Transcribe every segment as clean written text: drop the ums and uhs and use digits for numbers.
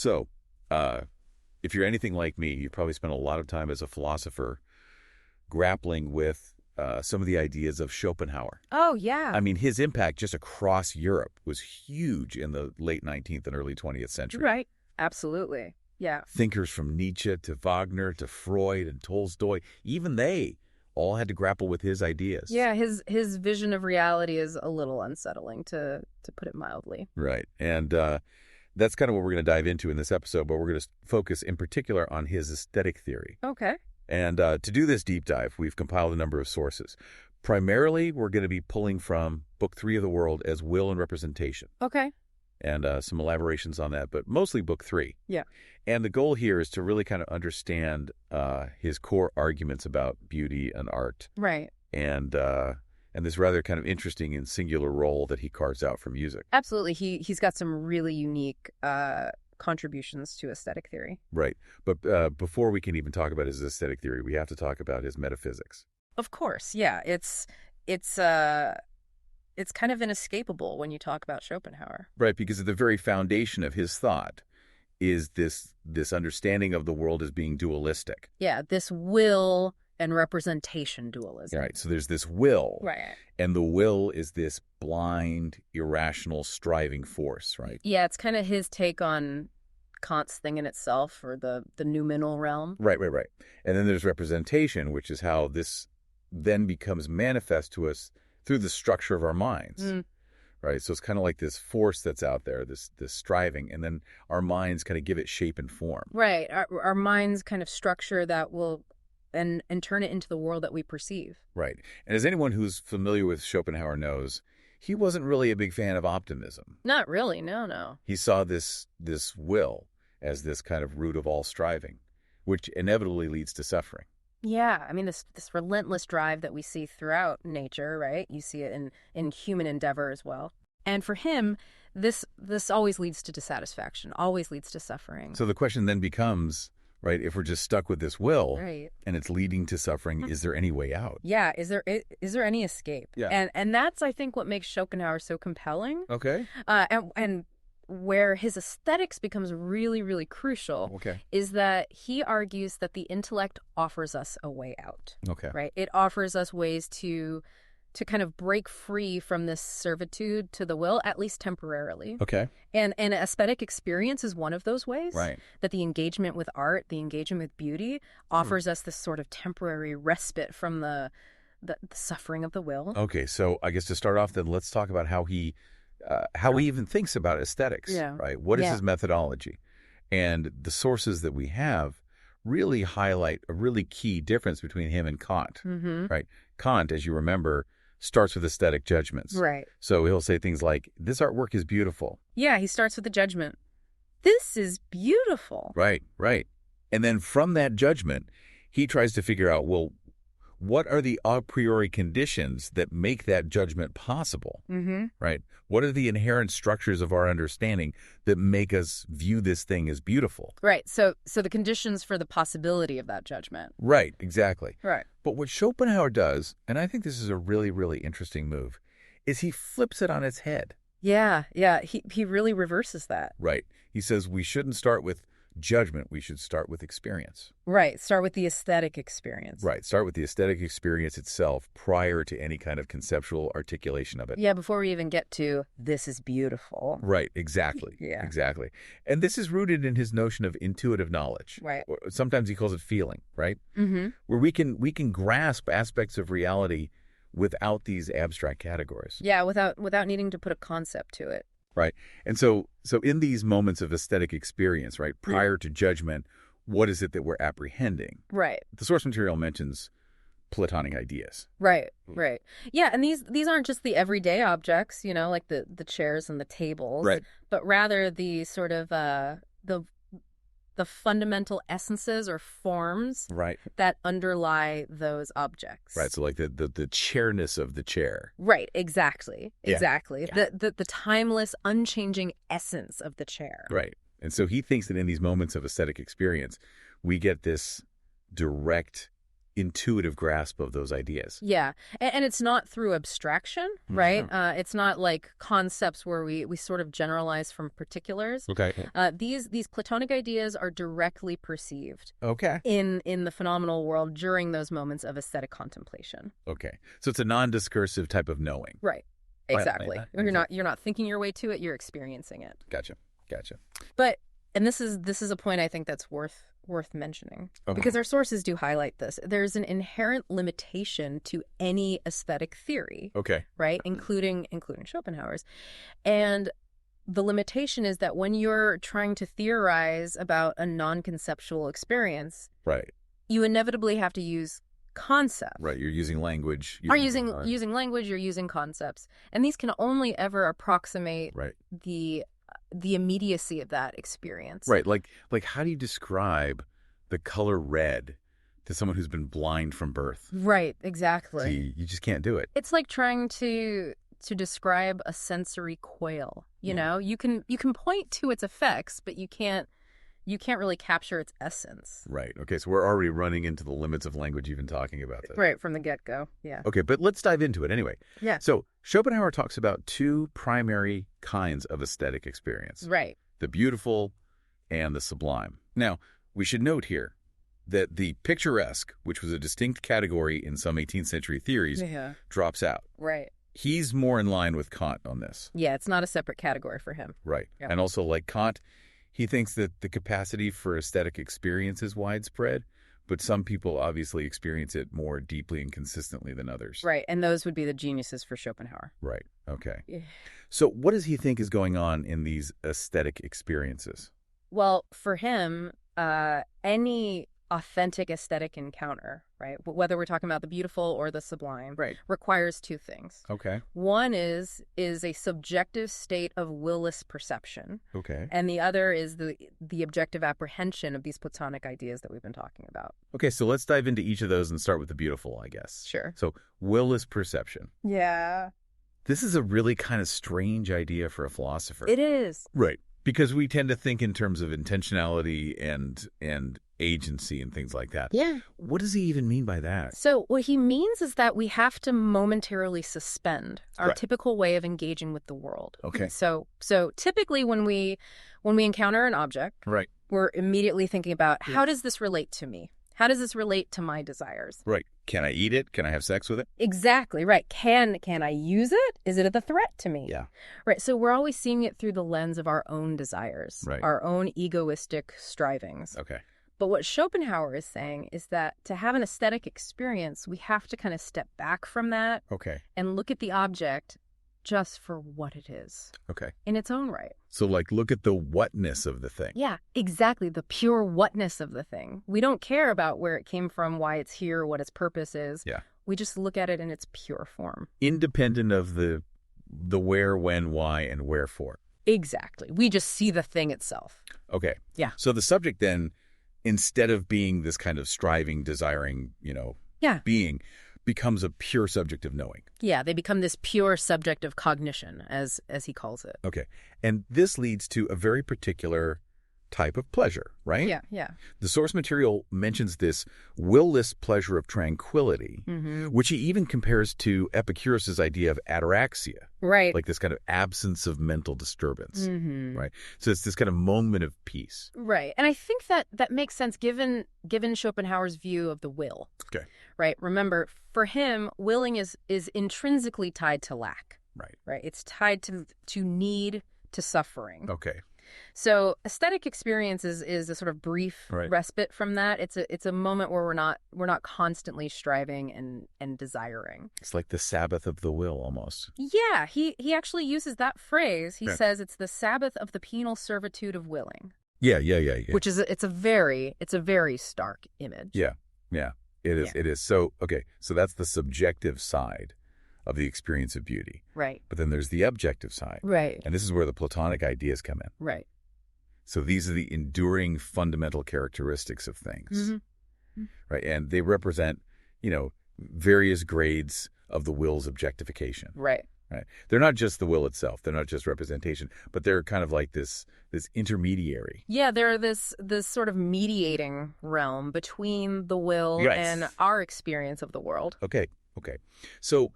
So, if you're anything like me, you probably spent a lot of time as a philosopher grappling with some of the ideas of Schopenhauer. Oh, yeah. I mean, his impact just across Europe was huge in the late 19th and early 20th century. Right. Absolutely. Yeah. Thinkers from Nietzsche to Wagner to Freud and Tolstoy, even they all had to grapple with his ideas. Yeah, his vision of reality is a little unsettling, to put it mildly. Right. And that's kind of what we're going to dive into in this episode, but we're going to focus in particular on his aesthetic theory. Okay. And to do this deep dive, we've compiled a number of sources. Primarily, we're going to be pulling from Book 3 of the World as Will and Representation. Okay. And some elaborations on that, but mostly Book 3. Yeah. And the goal here is to really kind of understand his core arguments about beauty and art. Right. And this rather kind of interesting and singular role that he carves out for music. Absolutely. He's got some really unique contributions to aesthetic theory. Right. But before we can even talk about his aesthetic theory, we have to talk about his metaphysics. Of course. Yeah. It's kind of inescapable when you talk about Schopenhauer. Right, because at the very foundation of his thought is this understanding of the world as being dualistic. Yeah, this will and representation dualism. Right, so there's this will. Right. And the will is this blind, irrational, striving force, right? Yeah, it's kind of his take on Kant's thing in itself, or the noumenal realm. Right. And then there's representation, which is how this then becomes manifest to us through the structure of our minds. Right? So it's kind of like this force that's out there, this striving, and then our minds kind of give it shape and form. Right. Our minds kind of structure that will and turn it into the world that we perceive. Right. And as anyone who's familiar with Schopenhauer knows, he wasn't really a big fan of optimism. Not really, no. He saw this will as this kind of root of all striving, which inevitably leads to suffering. Yeah, I mean, this relentless drive that we see throughout nature, right? You see it in human endeavor as well. And for him, this always leads to dissatisfaction, always leads to suffering. So the question then becomes, right, if we're just stuck with this will, right, and it's leading to suffering, is there any way out? Yeah, is there any escape? Yeah. And that's, I think, what makes Schopenhauer so compelling. Okay. And where his aesthetics becomes really, really crucial is that he argues that the intellect offers us a way out. Okay. Right? It offers us ways to kind of break free from this servitude to the will, at least temporarily. Okay. And aesthetic experience is one of those ways. Right. That the engagement with art, the engagement with beauty offers us this sort of temporary respite from the suffering of the will. Okay. So I guess to start off, then let's talk about how he even thinks about aesthetics, right? What is his methodology? And the sources that we have really highlight a really key difference between him and Kant, right? Kant, as you remember, starts with aesthetic judgments. Right. So he'll say things like, this artwork is beautiful. Yeah, he starts with the judgment. This is beautiful. Right. And then from that judgment, he tries to figure out, well, what are the a priori conditions that make that judgment possible, right? What are the inherent structures of our understanding that make us view this thing as beautiful? Right. So the conditions for the possibility of that judgment. Right, exactly. Right. But what Schopenhauer does, and I think this is a really, really interesting move, is he flips it on its head. Yeah. He really reverses that. Right. He says we shouldn't start with judgment, we should start with experience. Right. Start with the aesthetic experience. Right. Start with the aesthetic experience itself prior to any kind of conceptual articulation of it. Yeah, before we even get to this is beautiful. Right. Exactly. Yeah. Exactly. And this is rooted in his notion of intuitive knowledge. Right. Or sometimes he calls it feeling, right? Mm-hmm. Where we can grasp aspects of reality without these abstract categories. Yeah, without needing to put a concept to it. Right. And so in these moments of aesthetic experience, right, prior to judgment, what is it that we're apprehending? Right. The source material mentions Platonic ideas. Right. Yeah, and these aren't just the everyday objects, like the chairs and the tables, right, but rather the sort of the fundamental essences or forms that underlie those objects. Right. So like the chairness of the chair. Right. Exactly. Yeah. The timeless, unchanging essence of the chair. Right. And so he thinks that in these moments of aesthetic experience, we get this direct intuitive grasp of those ideas. Yeah. And it's not through abstraction, right? It's not like concepts where we sort of generalize from particulars. Okay. These Platonic ideas are directly perceived Okay. in the phenomenal world during those moments of aesthetic contemplation. Okay. So it's a non-discursive type of knowing. Right. Exactly. Right. You're not thinking your way to it, you're experiencing it. Gotcha. But and this is a point I think that's worth mentioning, because our sources do highlight this. There's an inherent limitation to any aesthetic theory. Okay. Right? Including Schopenhauer's. And the limitation is that when you're trying to theorize about a non-conceptual experience, right, you inevitably have to use concepts. Right, you're using language. Using language, you're using concepts. And these can only ever approximate the immediacy of that experience. Right, like how do you describe the color red to someone who's been blind from birth? Right, exactly. See, you just can't do it. It's like trying to describe a sensory quail. You know, you can point to its effects, but you can't really capture its essence. Right. Okay, so we're already running into the limits of language even talking about this. Right, from the get-go. Yeah. Okay, but let's dive into it anyway. Yeah. So Schopenhauer talks about two primary kinds of aesthetic experience. Right. The beautiful and the sublime. Now, we should note here that the picturesque, which was a distinct category in some 18th century theories, drops out. Right. He's more in line with Kant on this. Yeah, it's not a separate category for him. Right. Yep. And also, like Kant, he thinks that the capacity for aesthetic experience is widespread, but some people obviously experience it more deeply and consistently than others. Right, and those would be the geniuses for Schopenhauer. Right, okay. Yeah. So what does he think is going on in these aesthetic experiences? Well, for him, any authentic aesthetic encounter, right, whether we're talking about the beautiful or the sublime, requires two things. Okay. One is a subjective state of will-less perception. Okay. And the other is the objective apprehension of these Platonic ideas that we've been talking about. Okay, so let's dive into each of those and start with the beautiful, I guess. Sure. So will-less perception. Yeah. This is a really kind of strange idea for a philosopher. It is. Right. Because we tend to think in terms of intentionality and agency and things like that. Yeah. What does he even mean by that? So what he means is that we have to momentarily suspend our typical way of engaging with the world. Okay. So typically when we encounter an object, we're immediately thinking about how does this relate to me? How does this relate to my desires? Right. Can I eat it? Can I have sex with it? Exactly, right. Can I use it? Is it a threat to me? Yeah. Right. So we're always seeing it through the lens of our own desires, our own egoistic strivings. Okay. But what Schopenhauer is saying is that to have an aesthetic experience, we have to kind of step back from that and look at the object just for what it is. Okay. In its own right. So like look at the whatness of the thing. Yeah, exactly. The pure whatness of the thing. We don't care about where it came from, why it's here, what its purpose is. Yeah. We just look at it in its pure form. Independent of the where, when, why, and wherefore. Exactly. We just see the thing itself. Okay. Yeah. So the subject then, instead of being this kind of striving, desiring, being, becomes a pure subject of knowing. Yeah, they become this pure subject of cognition, as he calls it. Okay. And this leads to a very particular type of pleasure, right? Yeah. The source material mentions this will-less pleasure of tranquility, which he even compares to Epicurus's idea of ataraxia. Right. Like this kind of absence of mental disturbance, right? So it's this kind of moment of peace. Right. And I think that makes sense given Schopenhauer's view of the will. Okay. Right. Remember, for him, willing is intrinsically tied to lack. Right. Right. It's tied to need, to suffering. Okay. So aesthetic experience is a sort of brief respite from that. It's a moment where we're not constantly striving and desiring. It's like the Sabbath of the will almost. Yeah, he actually uses that phrase. He says it's the Sabbath of the penal servitude of willing. Yeah. Which is it's a very stark image. Yeah. It is. Yeah. It is. So so that's the subjective side of the experience of beauty. Right. But then there's the objective side. Right. And this is where the Platonic ideas come in. Right. So these are the enduring fundamental characteristics of things. Right. And they represent, various grades of the will's objectification. Right. Right. They're not just the will itself. They're not just representation, but they're kind of like this intermediary. Yeah, they're this sort of mediating realm between the will Yes. and our experience of the world. Okay. So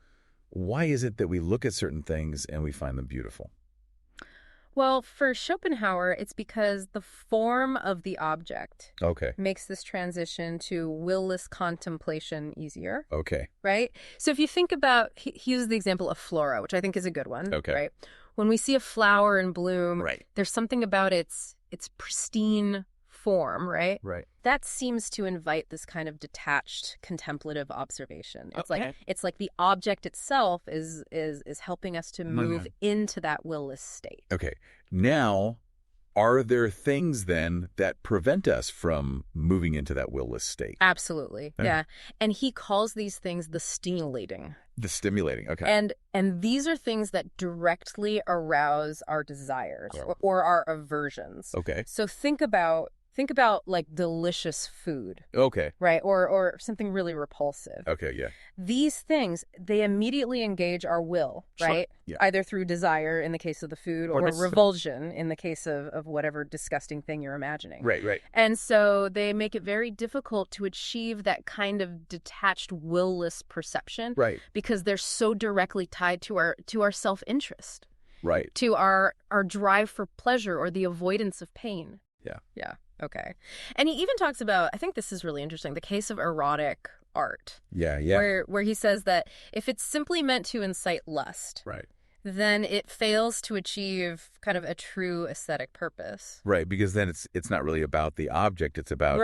why is it that we look at certain things and we find them beautiful? Well, for Schopenhauer, it's because the form of the object makes this transition to will-less contemplation easier. Okay. Right? So if you think about, he used the example of flora, which I think is a good one. Okay. Right? When we see a flower in bloom, right. there's something about its pristine form, right? Right. That seems to invite this kind of detached, contemplative observation. It's like the object itself is helping us to move into that will-less state. Okay. Now, are there things then that prevent us from moving into that will-less state? Absolutely. Yeah. And he calls these things the stimulating. The stimulating. Okay. And these are things that directly arouse our desires or our aversions. Okay. So think about like delicious food. Okay. Right? Or something really repulsive. Okay, yeah. These things, they immediately engage our will, right? Yeah. Either through desire in the case of the food or revulsion in the case of whatever disgusting thing you're imagining. Right. And so they make it very difficult to achieve that kind of detached will-less perception. Right. Because they're so directly tied to our self-interest. Right. To our drive for pleasure or the avoidance of pain. Yeah. Okay. And he even talks about, I think this is really interesting, the case of erotic art. Yeah. Where he says that if it's simply meant to incite lust, right, then it fails to achieve kind of a true aesthetic purpose. Right, because then it's not really about the object, it's about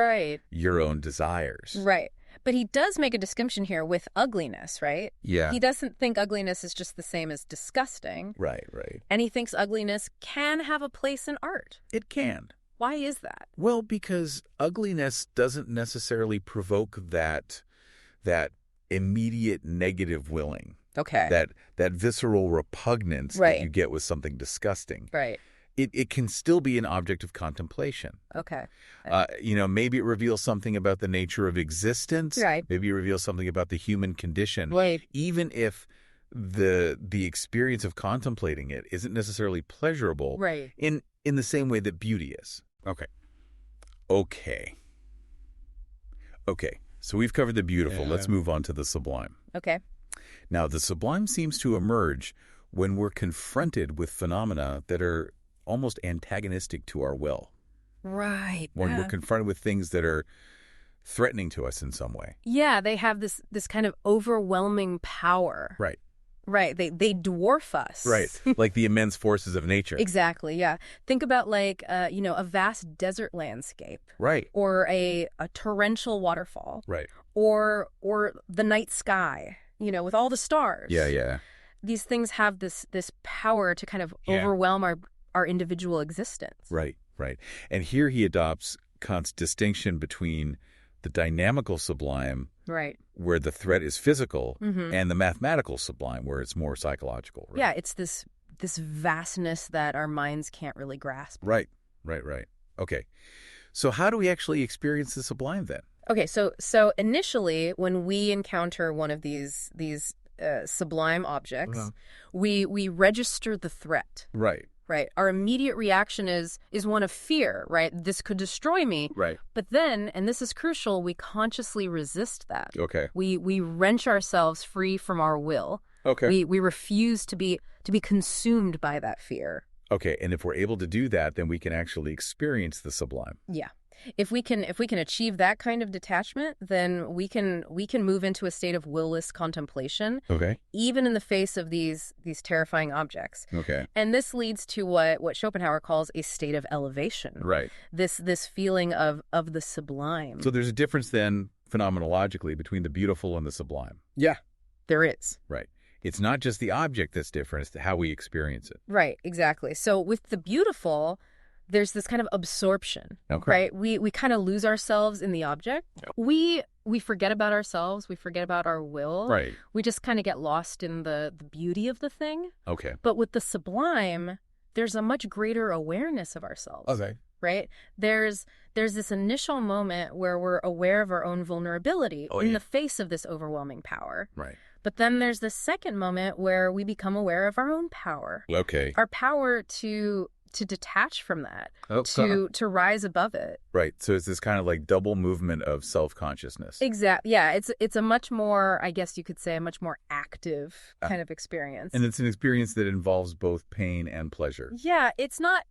your own desires. Right. But he does make a distinction here with ugliness, right? Yeah. He doesn't think ugliness is just the same as disgusting. Right. And he thinks ugliness can have a place in art. It can. Why is that? Well, because ugliness doesn't necessarily provoke that immediate negative willing. Okay. That visceral repugnance that you get with something disgusting. Right. It can still be an object of contemplation. Okay. Maybe it reveals something about the nature of existence. Right. Maybe it reveals something about the human condition. Right. Even if the experience of contemplating it isn't necessarily pleasurable. Right. In the same way that beauty is. Okay. So we've covered the beautiful. Let's move on to the sublime. Okay. Now, the sublime seems to emerge when we're confronted with phenomena that are almost antagonistic to our will. Right. When we're confronted with things that are threatening to us in some way. Yeah, they have this kind of overwhelming power. Right. Right. They dwarf us. Right. Like the immense forces of nature. Exactly. Yeah. Think about like, a vast desert landscape. Right. Or a torrential waterfall. Right. Or the night sky, with all the stars. Yeah. These things have this power to kind of overwhelm our individual existence. Right. And here he adopts Kant's distinction between the dynamical sublime, right, where the threat is physical, and the mathematical sublime, where it's more psychological. Right? Yeah, it's this vastness that our minds can't really grasp. Right. Okay. So how do we actually experience the sublime then? Okay, so initially, when we encounter one of these sublime objects, we register the threat. Right. Right. Our immediate reaction is one of fear, right? This could destroy me. Right. But then, and this is crucial, we consciously resist that. Okay. We wrench ourselves free from our will. Okay. We refuse to be consumed by that fear. Okay. And if we're able to do that, then we can actually experience the sublime. Yeah. If we can achieve that kind of detachment, then we can move into a state of will-less contemplation. Okay. Even in the face of these terrifying objects. Okay. And this leads to what Schopenhauer calls a state of elevation. Right. This feeling of the sublime. So there's a difference then phenomenologically between the beautiful and the sublime. Yeah. There is. Right. It's not just the object that's different, it's how we experience it. Right, exactly. So with the beautiful, there's this kind of absorption, right? We kind of lose ourselves in the object. Yep. We forget about ourselves. We forget about our will. Right. We just kind of get lost in the beauty of the thing. Okay. But with the sublime, there's a much greater awareness of ourselves. Okay. Right? There's this initial moment where we're aware of our own vulnerability in the face of this overwhelming power. Right. But then there's the second moment where we become aware of our own power. Okay. Our power to detach from that, Okay. to rise above it. Right. So it's this kind of like double movement of self-consciousness. Exactly. Yeah. It's a much more, I guess you could say, a much more active kind of experience. And it's an experience that involves both pain and pleasure. Yeah. It's not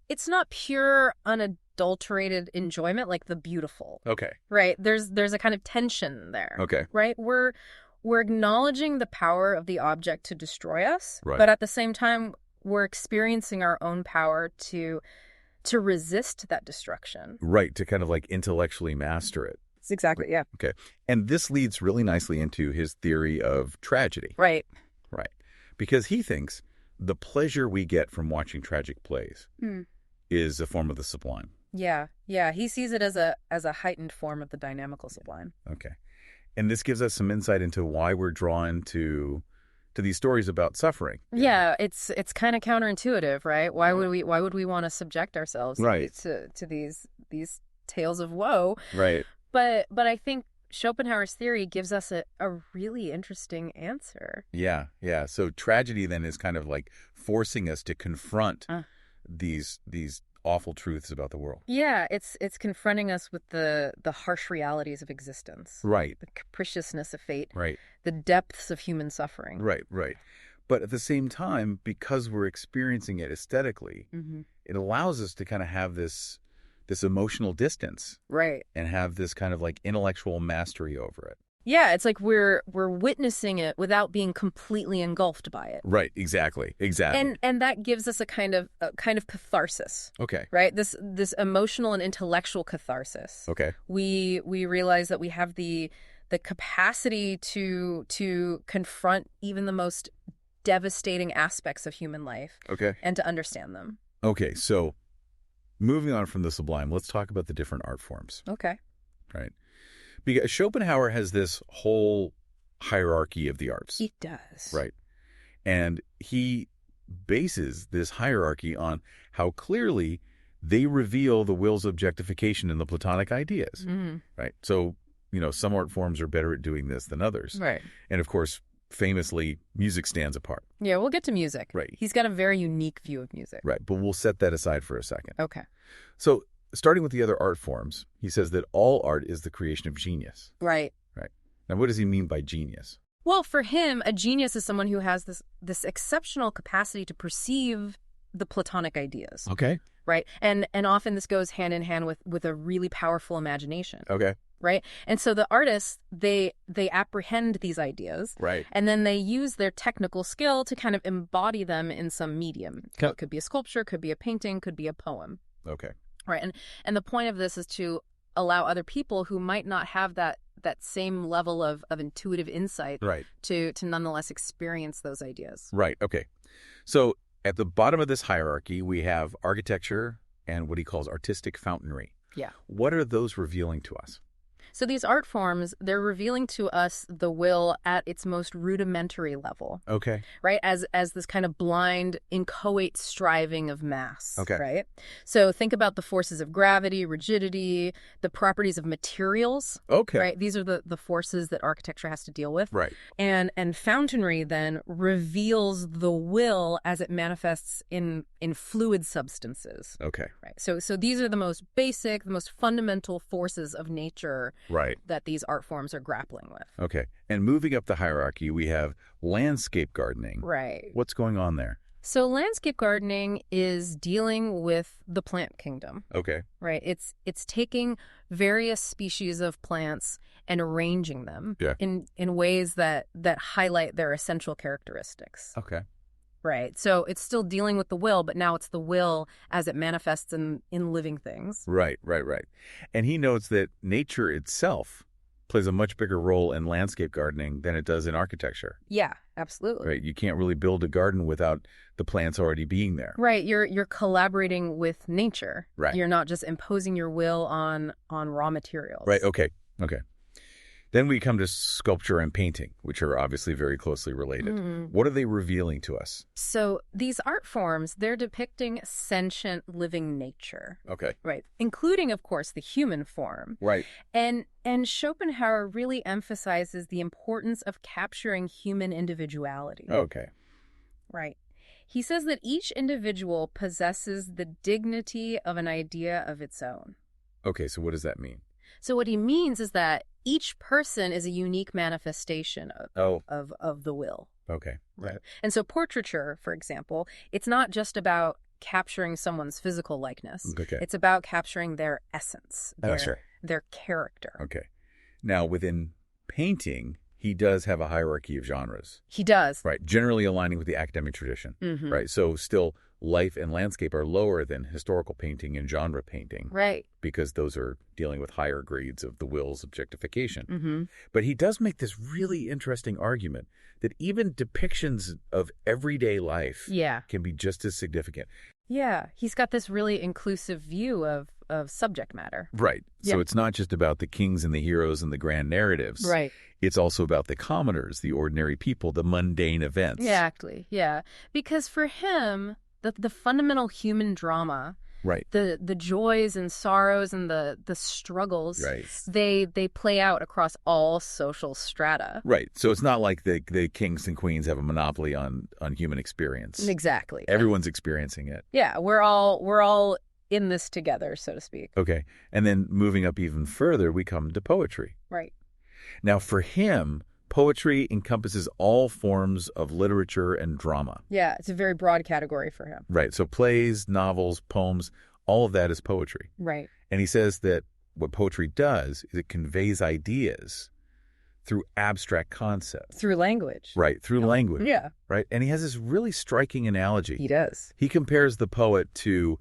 pure, unadulterated enjoyment like the beautiful. Okay. Right. There's a kind of tension there. Okay. Right. We're acknowledging the power of the object to destroy us, right. but at the same time, we're experiencing our own power to resist that destruction. Right, to kind of like intellectually master it. That's exactly, yeah. Okay. And this leads really nicely into his theory of tragedy. Right. Right. Because he thinks the pleasure we get from watching tragic plays is a form of the sublime. Yeah. Yeah. He sees it as a heightened form of the dynamical sublime. Okay. And this gives us some insight into why we're drawn to these stories about suffering. Yeah, it's kind of counterintuitive, right? Why would we want to subject ourselves to these tales of woe? Right. But I think Schopenhauer's theory gives us a really interesting answer. Yeah, yeah. So tragedy then is kind of like forcing us to confront these awful truths about the world. Yeah, it's confronting us with the harsh realities of existence. Right. The capriciousness of fate. Right. The depths of human suffering. Right, right. But at the same time, because we're experiencing it aesthetically, it allows us to kind of have this emotional distance. Right. And have this kind of like intellectual mastery over it. Yeah, it's like we're witnessing it without being completely engulfed by it. Right, exactly. And that gives us a kind of catharsis. Okay. Right? This emotional and intellectual catharsis. Okay. We realize that we have the capacity to confront even the most devastating aspects of human life. Okay. And to understand them. Okay, so moving on from the sublime, let's talk about the different art forms. Okay. Right. Because Schopenhauer has this whole hierarchy of the arts. He does. Right. And he bases this hierarchy on how clearly they reveal the will's objectification in the Platonic ideas. Right. So, some art forms are better at doing this than others. Right. And of course, famously, music stands apart. Yeah, we'll get to music. Right. He's got a very unique view of music. Right. But we'll set that aside for a second. Okay. So, starting with the other art forms, he says that all art is the creation of genius. Right. Right. Now, what does he mean by genius? Well, for him, a genius is someone who has this exceptional capacity to perceive the Platonic ideas. Okay. Right. And often this goes hand in hand with a really powerful imagination. Okay. Right. And so the artists, they apprehend these ideas. Right. And then they use their technical skill to kind of embody them in some medium. It could be a sculpture, could be a painting, could be a poem. Okay. Right. And the point of this is to allow other people who might not have that same level of intuitive insight to nonetheless experience those ideas. Right. Okay. So at the bottom of this hierarchy, we have architecture and what he calls artistic fountainry. Yeah. What are those revealing to us? So these art forms, they're revealing to us the will at its most rudimentary level. Okay. Right? As this kind of blind, inchoate striving of mass. Okay. Right? So think about the forces of gravity, rigidity, the properties of materials. Okay. Right? These are the forces that architecture has to deal with. Right. And fountainry then reveals the will as it manifests in fluid substances. Okay. Right. So these are the most basic, the most fundamental forces of nature. Right. That these art forms are grappling with. Okay. And moving up the hierarchy, we have landscape gardening. Right. What's going on there? So landscape gardening is dealing with the plant kingdom. Okay. Right. It's taking various species of plants and arranging them in ways that highlight their essential characteristics. Okay. Right. So it's still dealing with the will, but now it's the will as it manifests in living things. Right. And he notes that nature itself plays a much bigger role in landscape gardening than it does in architecture. Yeah, absolutely. Right. You can't really build a garden without the plants already being there. Right. You're collaborating with nature. Right. You're not just imposing your will on raw materials. Right. Okay. Then we come to sculpture and painting, which are obviously very closely related. What are they revealing to us? So these art forms, they're depicting sentient living nature. Okay. Right. Including, of course, the human form. Right. And Schopenhauer really emphasizes the importance of capturing human individuality. Okay. Right. He says that each individual possesses the dignity of an idea of its own. Okay, so what does that mean? So what he means is that each person is a unique manifestation of the will. Okay. Right. And so portraiture, for example, it's not just about capturing someone's physical likeness. Okay. It's about capturing their essence, their character. Okay. Now, within painting, he does have a hierarchy of genres. He does. Right. Generally aligning with the academic tradition. Right. So still, life and landscape are lower than historical painting and genre painting. Right. Because those are dealing with higher grades of the will's objectification. But he does make this really interesting argument that even depictions of everyday life can be just as significant. Yeah. He's got this really inclusive view of subject matter. Right. So it's not just about the kings and the heroes and the grand narratives. Right. It's also about the commoners, the ordinary people, the mundane events. Exactly. Yeah. Because for him, the fundamental human drama, right, the joys and sorrows and the struggles, right, they play out across all social strata. Right. So it's not like the kings and queens have a monopoly on human experience. Exactly. Everyone's experiencing it. Yeah, we're all in this together, so to speak. Okay. And then moving up even further, we come to poetry. Right. Now, for him, poetry encompasses all forms of literature and drama. Yeah, it's a very broad category for him. Right. So plays, novels, poems, all of that is poetry. Right. And he says that what poetry does is it conveys ideas through abstract concepts. Through language. Right. Through language. Yeah. Right. And he has this really striking analogy. He does. He compares the poet to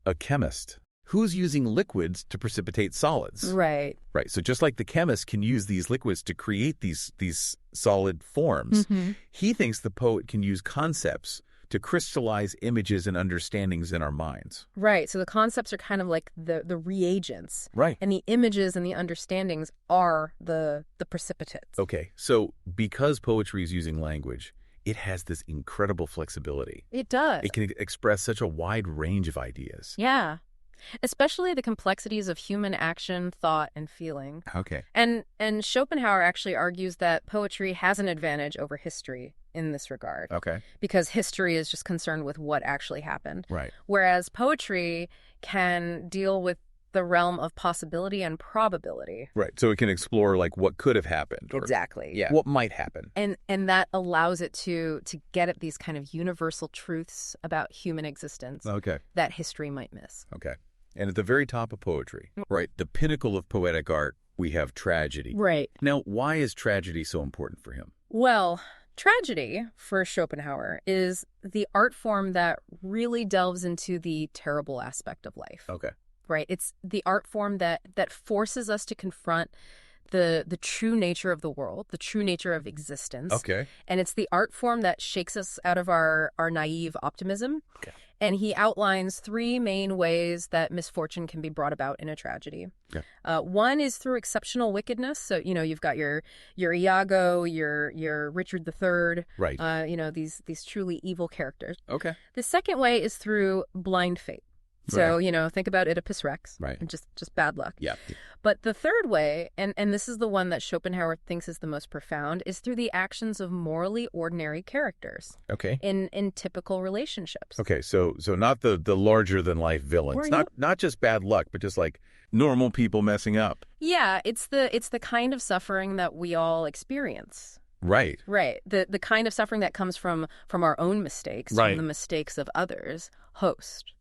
a chemist who's using liquids to precipitate solids. Right. Right. So just like the chemist can use these liquids to create these solid forms, he thinks the poet can use concepts to crystallize images and understandings in our minds. Right. So the concepts are kind of like the reagents. Right. And the images and the understandings are the precipitates. Okay. So because poetry is using language, it has this incredible flexibility. It does. It can express such a wide range of ideas. Yeah. Especially the complexities of human action, thought, and feeling. Okay. And Schopenhauer actually argues that poetry has an advantage over history in this regard. Okay. Because history is just concerned with what actually happened. Right. Whereas poetry can deal with the realm of possibility and probability. Right. So it can explore like what could have happened. Exactly. Yeah. What might happen. And that allows it to get at these kind of universal truths about human existence. Okay. That history might miss. Okay. And at the very top of poetry, right, the pinnacle of poetic art, we have tragedy. Right. Now, why is tragedy so important for him? Well, tragedy, for Schopenhauer, is the art form that really delves into the terrible aspect of life. Okay. Right. It's the art form that forces us to confront the true nature of the world, the true nature of existence. Okay. And it's the art form that shakes us out of our naive optimism. Okay. And he outlines three main ways that misfortune can be brought about in a tragedy. Yeah. One is through exceptional wickedness. So, you've got your Iago, your Richard III. Right. These truly evil characters. Okay. The second way is through blind fate. So, think about Oedipus Rex. Right. And just bad luck. Yeah. But the third way, and this is the one that Schopenhauer thinks is the most profound, is through the actions of morally ordinary characters. Okay. In typical relationships. Okay, so not the larger than life villains. Not just bad luck, but just like normal people messing up. Yeah, it's the kind of suffering that we all experience. Right. Right. The kind of suffering that comes from our own mistakes, right, from the mistakes of others. Host.